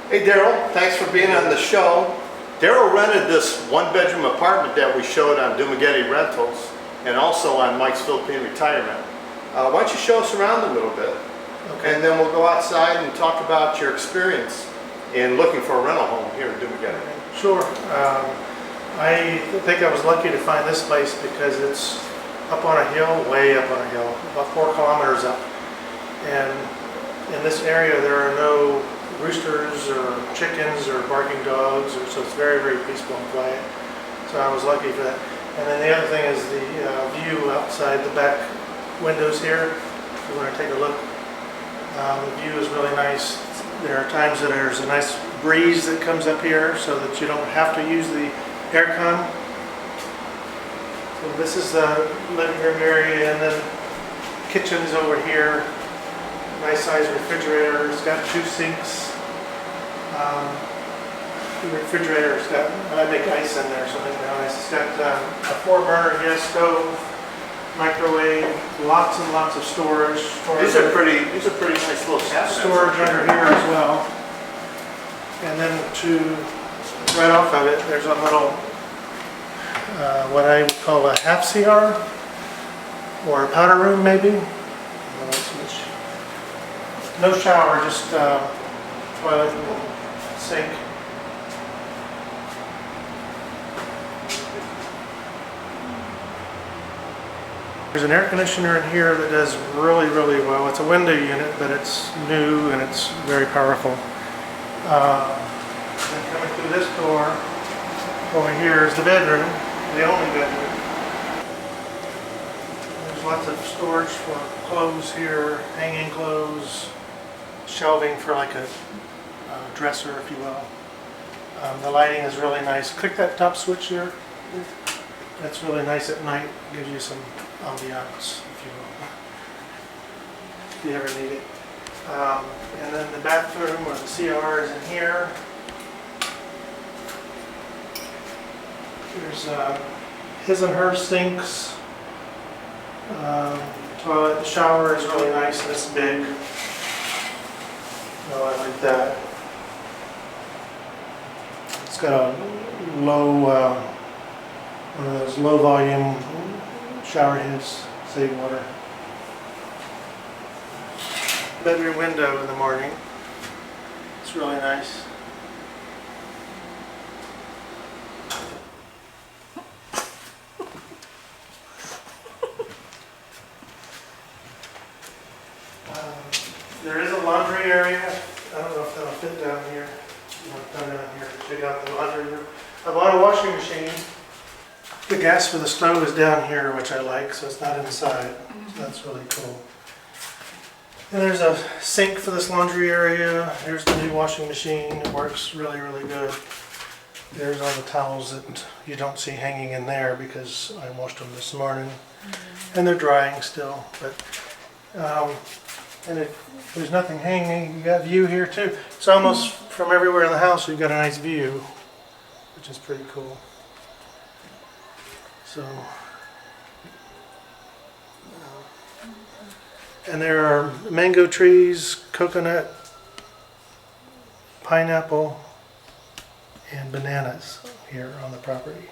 Hey Daryl, thanks for being on the show. Daryl rented this one-bedroom apartment that we showed on DUMAGUETE Rentals and also on Mike's Philippine Retirement. Why don't you show us around a little bit, and then we'll go outside and talk about your experience in looking for a rental home here in DUMAGUETE. Sure. I think I was lucky to find this place because it's up on a hill, way up on a hill, about 4 kilometers up. And in this area there are no roosters or chickens or barking dogs, so it's very, very peaceful and quiet. So I was lucky for that. And then the other thing is the view outside the back windows here. If you want to take a look, the view is really nice. There are times that there's a nice breeze that comes up here so that you don't have to use the aircon. So this is the living room area, and then kitchen's over here. Nice size refrigerator. It's got 2 sinks. The refrigerator's got, I make ice in there, so I make my ice. It's got a 4-burner gas stove, microwave, lots and lots of storage. These are pretty nice little cabinets. Storage under here as well. And then right off of it, there's a little, what I would call a half CR, or a powder room maybe. No shower, just toilet and sink. There's an air conditioner in here that does really, really well. It's a window unit, but it's new and it's very powerful. Then coming through this door, over here is the bedroom, the only bedroom. There's lots of storage for clothes here, hanging clothes, shelving for like a dresser, if you will. The lighting is really nice. Click that top switch here. That's really nice at night. Gives you some ambiance, if you will, if you ever need it. And then the bathroom or the CR is in here. There's his and her sinks. Toilet, the shower is really nice and it's big. Oh, I like that. It's got a low, one of those low volume shower heads, save water. Bedroom window in the morning. It's really nice. There is a laundry area. I don't know if that'll fit down here. You want to come down here to check out the laundry room. I bought a washing machine. The gas for the stove is down here, which I like, so it's not inside. So that's really cool. And there's a sink for this laundry area. Here's the new washing machine. It works really, really good. There's all the towels that you don't see hanging in there because I washed them this morning. And they're drying still. But and if there's nothing hanging, you got view here too. It's almost from everywhere in the house you've got a nice view, which is pretty cool. So, and there are mango trees, coconut, pineapple, and bananas here on the property.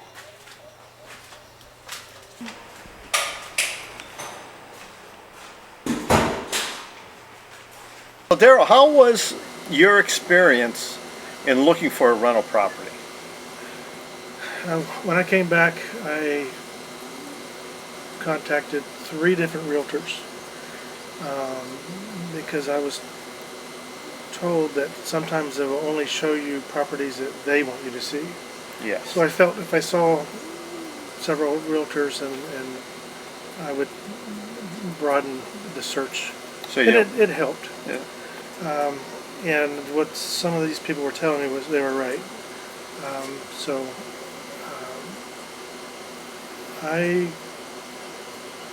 Well, Daryl, how was your experience in looking for a rental property? When I came back, I contacted 3 different realtors because I was told that sometimes they will only show you properties that they want you to see. Yes. So I felt if I saw several realtors and I would broaden the search. So and it helped. Yeah. And what some of these people were telling me was they were right.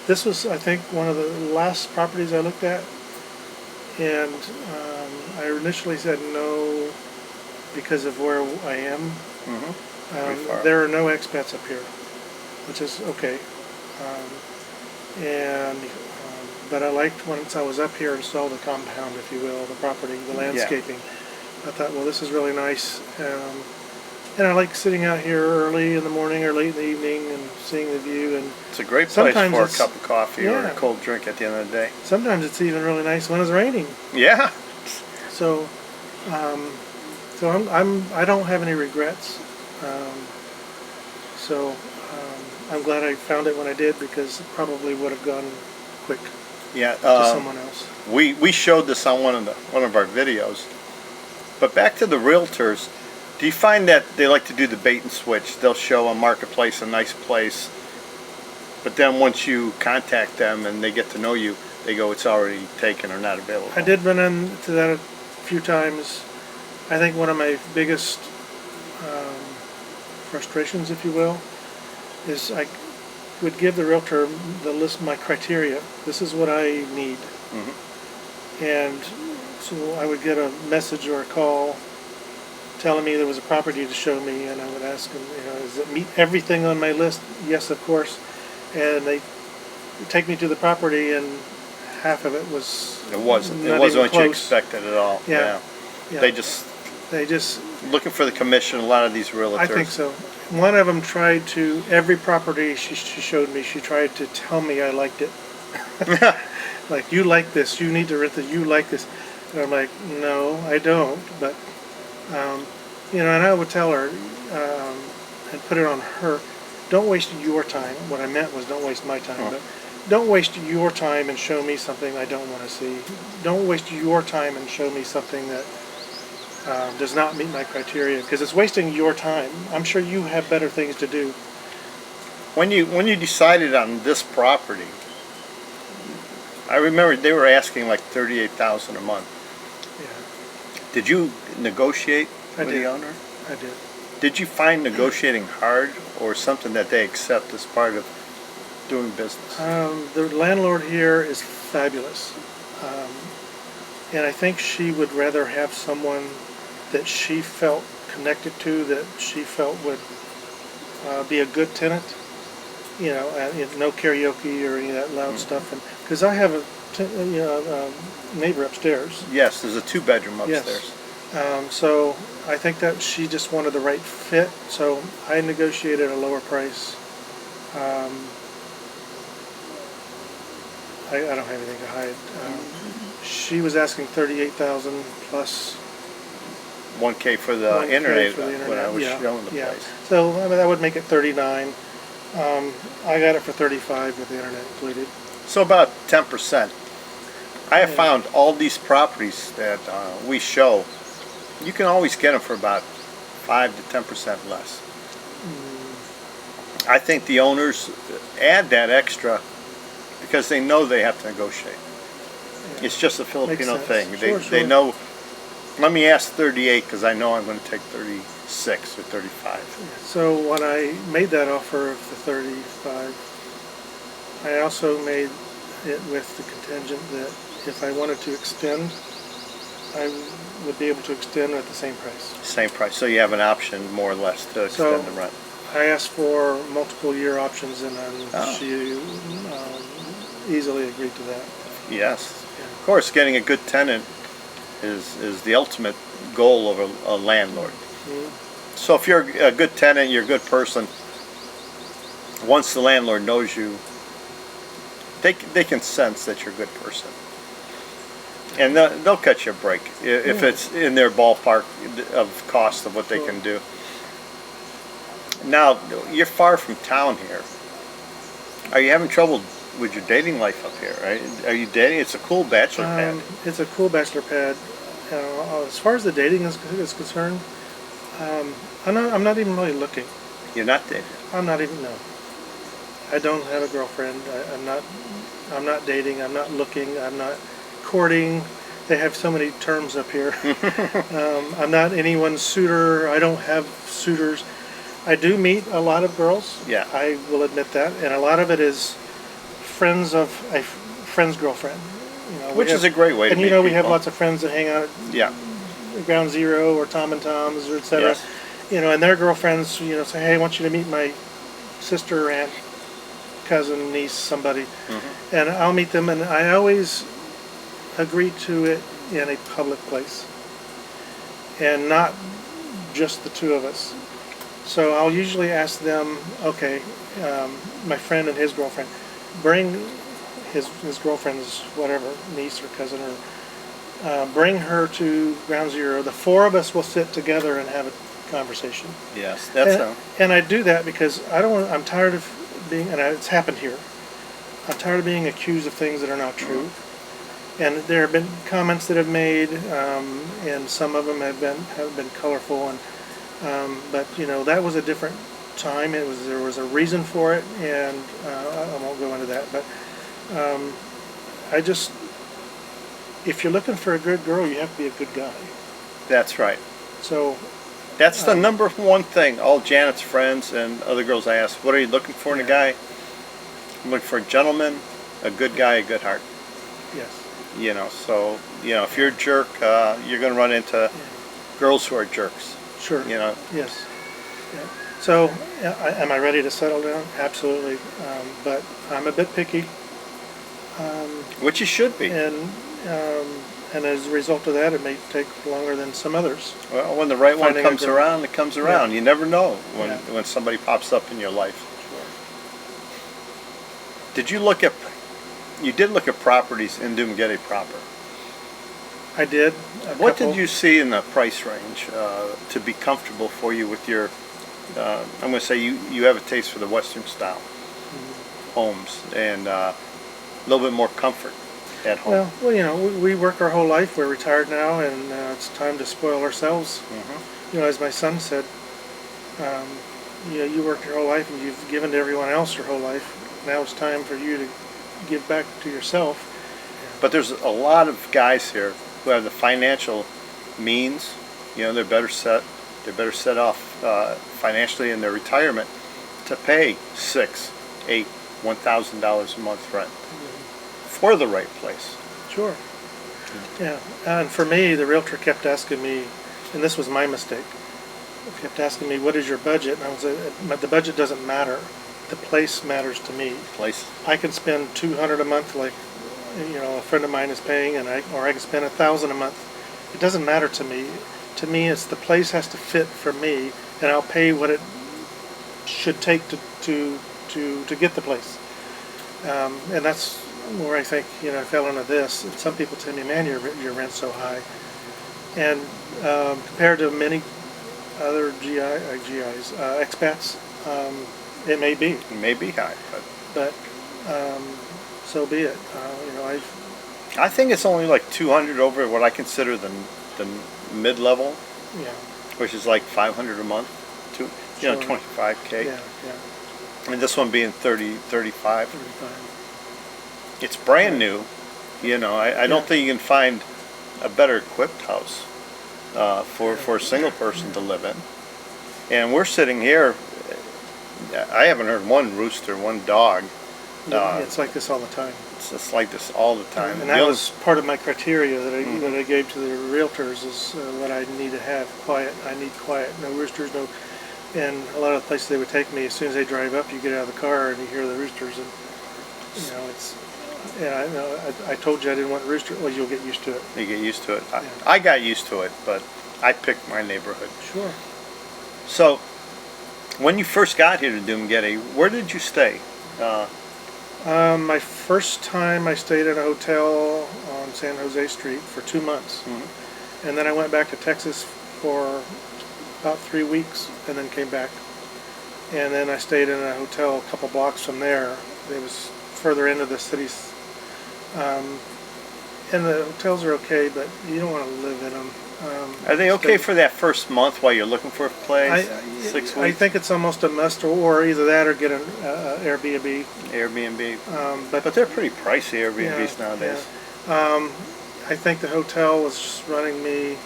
This was, I think, one of the last properties I looked at, and I initially said no because of where I am. Mm-hmm. There are no expats up here, which is okay. But I liked once I was up here and saw the compound, if you will, the property, the landscaping. I thought, well, this is really nice. And I like sitting out here early in the morning or late in the evening and seeing the view. And It's a great place sometimes for a it's- cup of coffee or a yeah. cold drink at the end of the day. sometimes it's even really nice when it's raining. Yeah. So, I don't have any regrets. I'm glad I found it when I did, because it probably would have gone quick Yeah. to someone else. We showed this on one of our videos. But back to the realtors, do you find that they like to do the bait and switch? They'll show a marketplace, a nice place, but then once you contact them and they get to know you, they go, it's already taken or not available. I did run into that a few times. I think one of my biggest frustrations, if you will, is I would give the realtor the list, my criteria. This is what I need. And so I would get a message or a call telling me there was a property to show me, and I would ask them, does it meet everything on my list? Yes, of course. And they take me to the property, and half of it was It wasn't not what even you close. expected at all. Yeah. Yeah. They just looking for the commission. A lot of these realtors. I think so. One of them tried to, every property she showed me, she tried to tell me I liked it. Like, you like this, you need to rent it, you like this. And I'm like, no, I don't. But, and I would tell her, and put it on her, don't waste your time. What I meant was don't waste my time. But don't waste your time and show me something I don't want to see. Don't waste your time and show me something that does not meet my criteria, because it's wasting your time. I'm sure you have better things to do. When you decided on this property, I remember they were asking like $38,000 a month. Yeah, Did you negotiate I with did. the owner? I did. Did you find negotiating hard, or something that they accept as part of doing business? The landlord here is fabulous. And I think she would rather have someone that she felt connected to, that she felt would be a good tenant. And no karaoke or any of that loud stuff. And because I have a neighbor upstairs. Yes, there's a 2-bedroom upstairs. Yes. So I think that she just wanted the right fit. So I negotiated a lower price. I don't have anything to hide. She was asking $38,000 plus $1K for the 1K internet for the when I was internet. showing the place. So that would make it 39. I got it for 35 with the internet included. So about 10%. I have found all these properties that we show, you can always get them for about 5 to 10% less. I think the owners add that extra because they know they have to negotiate. Yeah. It's just a Filipino Makes thing. sense. They Sure. know, let me ask 38 because I know I'm going to take 36 or 35. So when I made that offer of the 35, I also made it with the contingent that if I wanted to extend, I would be able to extend at the same price. Same price. So you have an option more or less to extend the rent. I asked for multiple year options, and then she easily agreed to that. Yes. Yeah. Of course, getting a good tenant is the ultimate goal of a landlord. So if you're a good tenant, you're a good person, once the landlord knows you, they can sense that you're a good person. And they'll cut you a break if it's in their ballpark of cost of what they can do. Now, you're far from town here. Are you having trouble with your dating life up here? Right? Are you dating? It's a cool bachelor pad. It's a cool bachelor pad. As far as the dating is concerned, I'm not even really looking. You're not dating? I'm not even, no. I don't have a girlfriend. I'm not dating. I'm not looking. I'm not courting. They have so many terms up here. I'm not anyone's suitor. I don't have suitors. I do meet a lot of girls. Yeah. I will admit that. And a lot of it is friends of a friend's girlfriend. Which is a great way to meet And we have people. lots of friends that hang out Yeah. at Ground Zero or Tom and Tom's or et cetera. Yes. And their girlfriends, say, hey, I want you to meet my sister, aunt, cousin, niece, somebody. And I'll meet them, and I always agree to it in a public place. and not just the two of us. So I'll usually ask them, okay, my friend and his girlfriend, bring his girlfriend's whatever, niece or cousin, or bring her to ground zero. The four of us will sit together and have a conversation. Yes, that's and I do that because I don't want, I'm tired of being, and it's happened here, I'm tired of being accused of things that are not true. And there have been comments that have made, and some of them have been colorful, and but you know, that was a different time. There was a reason for it, and I won't go into that. But I just, if you're looking for a good girl, you have to be a good guy. That's right. So that's the number one thing. All Janet's friends and other girls I ask, what are you looking for in a guy? I'm looking for a gentleman, a good guy, a good heart. yes. You know, so, you know, if you're a jerk, you're going to run into girls who are jerks. Sure. You know. Yes. Yeah. So, am I ready to settle down? Absolutely. But I'm a bit picky. Which you should be. And as a result of that, it may take longer than some others. Well, when the right one Finding a comes girl. around, it comes around. Yeah. You never know Yeah. when somebody pops up in your life. Sure. Did you look at, you did look at properties in Dumaguete proper. I did. What did you see in the price range to be comfortable for you with your, I'm going to say you have a taste for the Western style homes and a little bit more comfort at home. Well, you know, we work our whole life. We're retired now, and it's time to spoil ourselves. You know, as my son said, you know, you worked your whole life and you've given to everyone else your whole life. Now it's time for you to give back to yourself. But there's a lot of guys here who have the financial means. You know, they're better set off financially in their retirement to pay $6,000, $8,000, $1,000 a month rent for the right place. Sure. Yeah. And for me, the realtor kept asking me, and this was my mistake, kept asking me, what is your budget? And I was like, the budget doesn't matter. The place matters to me. Place. I can spend $200 a month, like, you know, a friend of mine is paying, and or I can spend $1,000 a month. It doesn't matter to me. To me, it's the place has to fit for me, and I'll pay what it should take to get the place. And that's where I think, you know, I fell into this. And some people tell me, man, your rent's so high. And compared to many other GIs, expats, it may be. It may be high, But so be it. You know, I think it's only like 200 over what I consider the mid-level, yeah, which is like 500 a month, you know, Sure. 25K. yeah. And this one being 35. 35. It's brand new. You know, I don't think you can find a better equipped house for a single person to live in. And we're sitting here. I haven't heard one rooster, one dog. It's like this all the time. It's like this all the time. And that was part of my criteria that I gave to the realtors is what I need to have. Quiet. I need quiet. No roosters. No. And a lot of the places they would take me, as soon as they drive up, you get out of the car and you hear the roosters, and you know it's. And I know I told you I didn't want rooster. Well, you'll get used to it. You get used to it. Yeah. I got used to it, but I picked my neighborhood. Sure. So, when you first got here to Dumaguete, where did you stay? My first time I stayed in a hotel on San Jose Street for 2 months. And then I went back to Texas for about 3 weeks and then came back. And then I stayed in a hotel a couple blocks from there. It was further into the cities. And the hotels are okay, but you don't want to live in them. Are they okay for that first month while you're looking for a place? 6 weeks? I think it's almost a must, or either that or get an Airbnb. Airbnb. But they're pretty pricey, Airbnbs nowadays. Yeah. I think the hotel was running me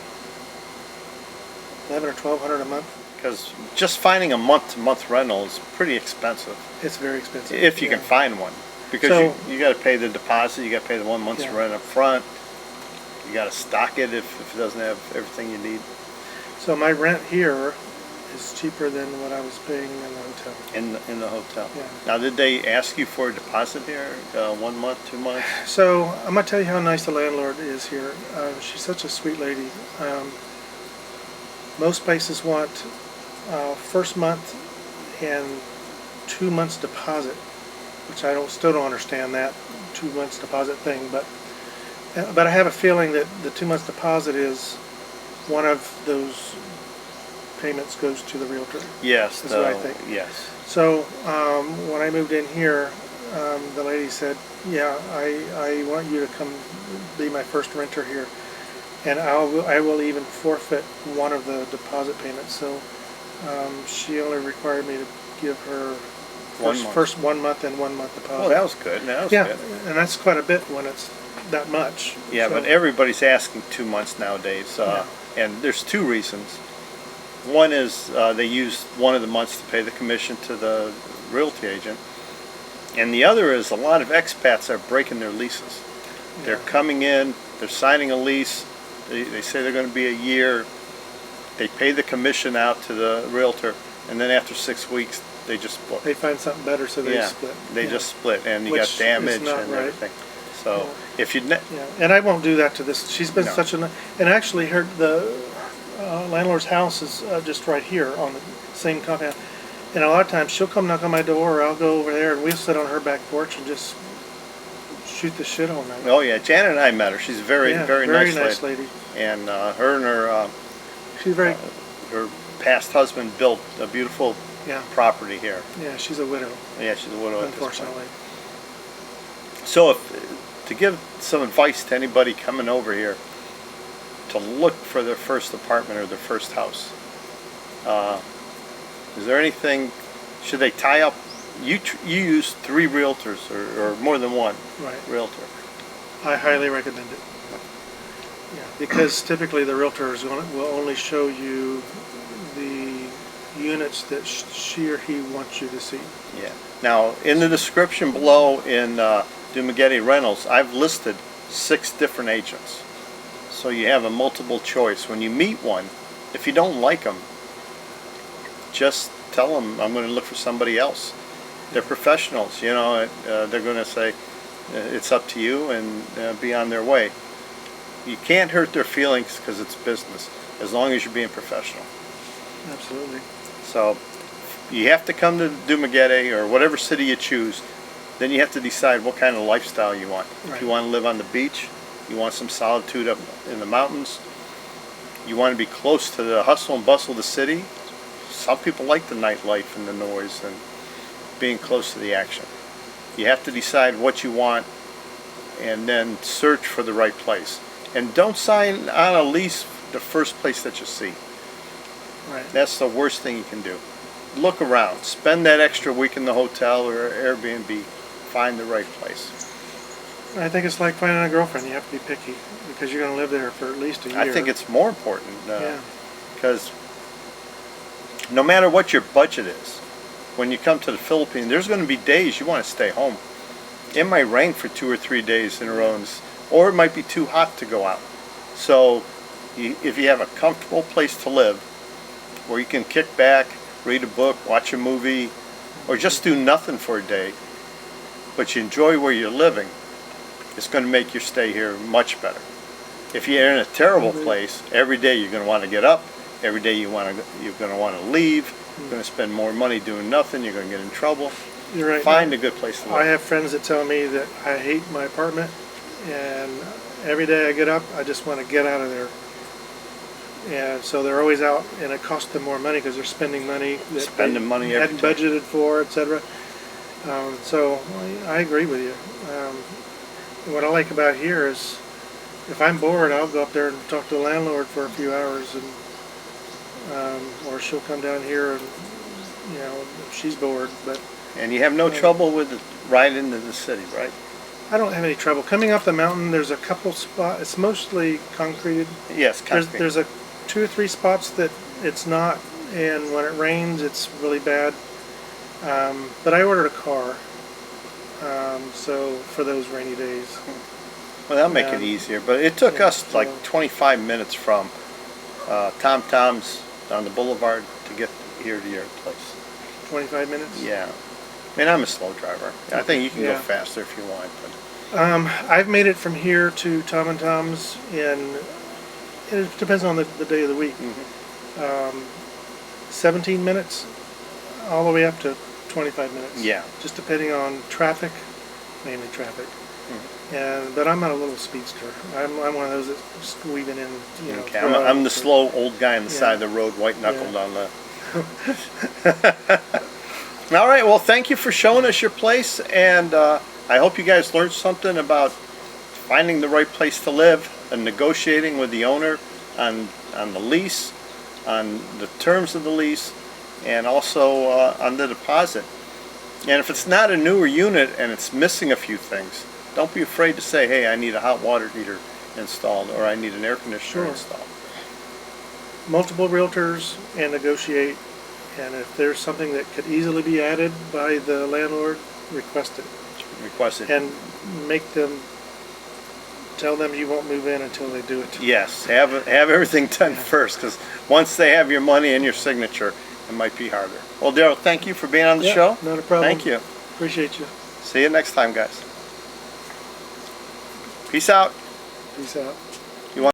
$1,100 or $1,200 a month. Because just finding a month-to-month rental is pretty expensive. It's very expensive. If you can find one. Because So- you got to pay the deposit, you got to pay the 1 month's Yeah. rent up front. You got to stock it if it doesn't have everything you need. So my rent here is cheaper than what I was paying in the hotel. In the hotel. Yeah. Now, did they ask you for a deposit here? 1 month, 2 months? So I'm gonna tell you how nice the landlord is here. She's such a sweet lady. Most places want first month and 2 months deposit, which I still don't understand that 2 months deposit thing, but I have a feeling that the 2 months deposit is one of those payments goes to the realtor. Yes, That's what I think. Yes. So when I moved in here, the lady said, yeah, I want you to come be my first renter here, and I will even forfeit one of the deposit payments. So she only required me to give her first 1 month and 1 month deposit. Oh, that was good. That was yeah, good. and that's quite a bit when it's that much. Yeah, So, but everybody's asking 2 months nowadays, and there's two reasons. One is they use one of the months to pay the commission to the realty agent, and the other is a lot of expats are breaking their leases. yeah. They're coming in, they're signing a lease, they say they're going to be a year, they pay the commission out to the realtor, and then after 6 weeks they just split. They find something better, so they Yeah, split. they Yeah. just split, and you Which got is damage not and right. everything. So Yeah. if you Yeah, and I won't do that to this. She's been No. such a, and actually the landlord's house is just right here on the same compound. And a lot of times she'll come knock on my door, or I'll go over there, and we'll sit on her back porch and just shoot the shit all night. Oh yeah, Janet and I met her. She's a very, Yeah, very nice lady. lady. And her and She's very, her past husband built a beautiful yeah, property here. yeah. She's a widow, Yeah, she's a widow at this point. unfortunately. So to give some advice to anybody coming over here to look for their first apartment or their first house, is there anything, should they tie up, you use 3 realtors or more than one Right. realtor? I highly recommend it. Yeah, because typically the realtor will only show you the units that she or he wants you to see. Yeah. Now, in the description below in DUMAGUETE Rentals, I've listed 6 different agents. So you have a multiple choice. When you meet one, if you don't like them, just tell them, I'm going to look for somebody else. They're professionals, you know, they're going to say, it's up to you, and be on their way. You can't hurt their feelings because it's business, as long as you're being professional. Absolutely. So you have to come to DUMAGUETE or whatever city you choose. Then you have to decide what kind of lifestyle you want. If you Right. want to live on the beach, you want some solitude up in the mountains, you want to be close to the hustle and bustle of the city. Some people like the nightlife and the noise and being close to the action. You have to decide what you want and then search for the right place. And don't sign on a lease the first place that you see. Right. That's the worst thing you can do. Look around. Spend that extra week in the hotel or Airbnb. Find the right place. I think it's like finding a girlfriend. You have to be picky because you're going to live there for at least a year. I think it's more important Yeah. because no matter what your budget is, when you come to the Philippines, there's going to be days you want to stay home. It might rain for 2 or 3 days in a row, or it might be too hot to go out. So if you have a comfortable place to live where you can kick back, read a book, watch a movie, or just do nothing for a day, but you enjoy where you're living, it's going to make your stay here much better. If you're in a terrible place, every day you're going to want to get up, every day you're going to want to leave, you're going to spend more money doing nothing, you're going to get in trouble. You're right. Find a good place to live. I have friends that tell me that I hate my apartment, and every day I get up, I just want to get out of there. And so they're always out, and it costs them more money because they're spending money that Spending money they every hadn't day. budgeted for, etc. So I agree with you. What I like about here is, if I'm bored, I'll go up there and talk to the landlord for a few hours, and or she'll come down here, and you know, if she's bored. But And you have no trouble with it right into the city, right? I don't have any trouble coming up the mountain. There's a couple spots. It's mostly concreted. Yes, concrete. There's a 2 or 3 spots that it's not, and when it rains, it's really bad. But I ordered a car, so for those rainy days. Well, that'll make Yeah. it easier. But it took Yeah, us like so- 25 minutes from Tom Tom's on the boulevard to get here to your place. 25 minutes. Yeah. I mean, I'm a slow driver. I think you can go Yeah. faster if you want. But I've made it from here to Tom and Tom's, and it depends on the day of the week. 17 minutes, all the way up to 25 minutes. Yeah. Just depending on traffic, mainly traffic. But I'm not a little speedster. I'm one of those that's squeezing in, you know. Okay, I'm the slow old guy on the Yeah. side of the road, white knuckled on the. All right, well, thank you for showing us your place, and I hope you guys learned something about finding the right place to live and negotiating with the owner on the lease, on the terms of the lease, and also on the deposit. And if it's not a newer unit and it's missing a few things, don't be afraid to say, hey, I need a hot water heater installed, or I need an air conditioner Sure. installed. Multiple realtors and negotiate, and if there's something that could easily be added by the landlord, request it. Request it. And tell them you won't move in until they do it. Yes, have everything done first, because once they have your money and your signature, it might be harder. Well, Daryl, thank you for being on the Yeah, show. not a problem. Thank you. Appreciate you. See you next time, guys. Peace out. Peace out.